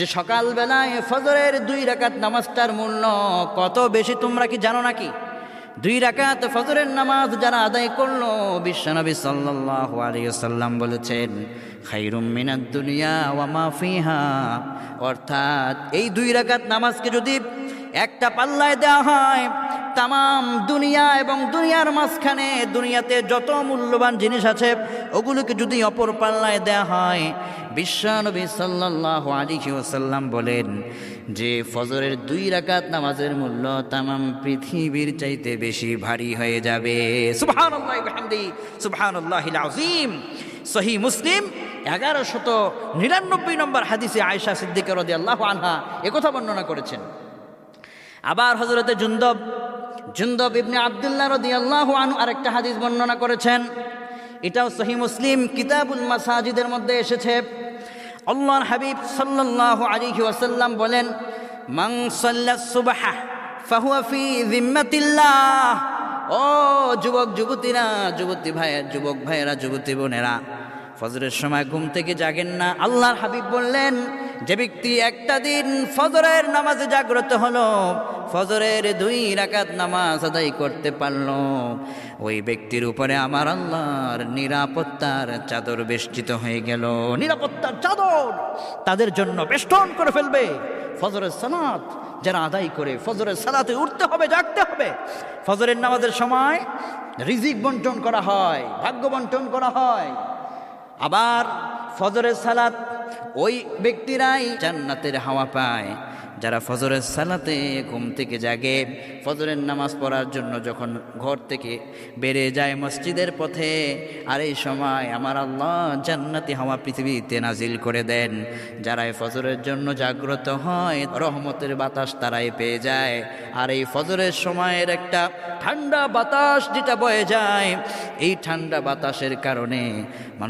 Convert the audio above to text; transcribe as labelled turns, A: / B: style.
A: যে সকালবেলায় ফজরের 2 রাকাত নামাজটার মূল্য কত বেশি তোমরা কি জানো নাকি? 2 রাকাত ফজরের নামাজ যারা আদায় করলো, বিশ্বনবী সাল্লাল্লাহু আলাইহি ওয়াসাল্লাম বলেছেন খায়রুম মিনাদ দুনিয়া ওয়া মা ফিহা। অর্থাৎ এই 2 রাকাত নামাজকে যদি একটা পাল্লায় দেওয়া হয়, তামাম দুনিয়া এবং দুনিয়ার মাঝখানে দুনিয়াতে যত মূল্যবান জিনিস আছে ওগুলোকে যদি অপর পাল্লায় দেওয়া হয়, বিশ্বনবী সাল্লাল্লাহু আলাইহি ওয়াসাল্লাম বলেন যে ফজরের 2 রাকাত নামাজের মূল্য তামাম পৃথিবীর চাইতে বেশি ভারী হয়ে যাবে। সুবহানাল্লাহি ওয়া বিহামদিহি সুবহানাল্লাহিল আযীম। সহিহ মুসলিম 1199 নম্বর হাদিসে আয়েশা সিদ্দিকা রাদিয়াল্লাহু আনহা একথা বর্ণনা করেছেন। আবার হযরতে জুনদব ইবনে আব্দুল্লাহ রাদিয়াল্লাহু আনহু আরেকটা হাদিস বর্ণনা করেছেন, এটাও সহিহ মুসলিম কিতাবুল মাসাজিদের মধ্যে এসেছে। আল্লাহর হাবিব সাল্লাল্লাহু আলাইহি ওয়াসাল্লাম বলেন মান সাল্লাস সুবহা ফাহুয়া ফি যিম্মাতিল্লাহ। ও যুবক যুবতীরা, যুবক ভাইয়েরা, যুবতী বোনেরা, ফজরের সময় ঘুম থেকে জাগেন না। আল্লাহর হাবিব বললেন যে ব্যক্তি একটা দিন ফজরের নামাজে জাগ্রত হলো, ফজরের 2 রাকাত নামাজ আদায় করতে পারলো, ওই ব্যক্তির উপরে আমার আল্লাহর নিরাপত্তার চাদর বেষ্টিত হয়ে গেল। নিরাপত্তার চাদর তাদের জন্য বেষ্টন করে ফেলবে। ফজরের সালাত যারা আদায় করে, ফজরের সালাতে উঠতে হবে, জাগতে হবে। ফজরের নামাজের সময় রিজিক বন্টন করা হয়, ভাগ্য বন্টন করা হয়। আবার ফজরের সালাত ওই ব্যক্তিরাই জান্নাতের হাওয়া পায় যারা ফজরের সালাতে ঘুম থেকে জাগে, ফজরের নামাজ পড়ার জন্য যখন ঘর থেকে বেরিয়ে যায় মসজিদের পথে, আর এই সময় আমার আল্লাহ জান্নাতি হাওয়া পৃথিবীতে নাজিল করে দেন। যারা এই ফজরের জন্য জাগ্রত হয়, রহমতের বাতাস তারাই পেয়ে যায়। আর এই ফজরের সময়ের একটা ঠান্ডা বাতাস যেটা বয়ে যায়, এই ঠান্ডা বাতাসের কারণে মানুষ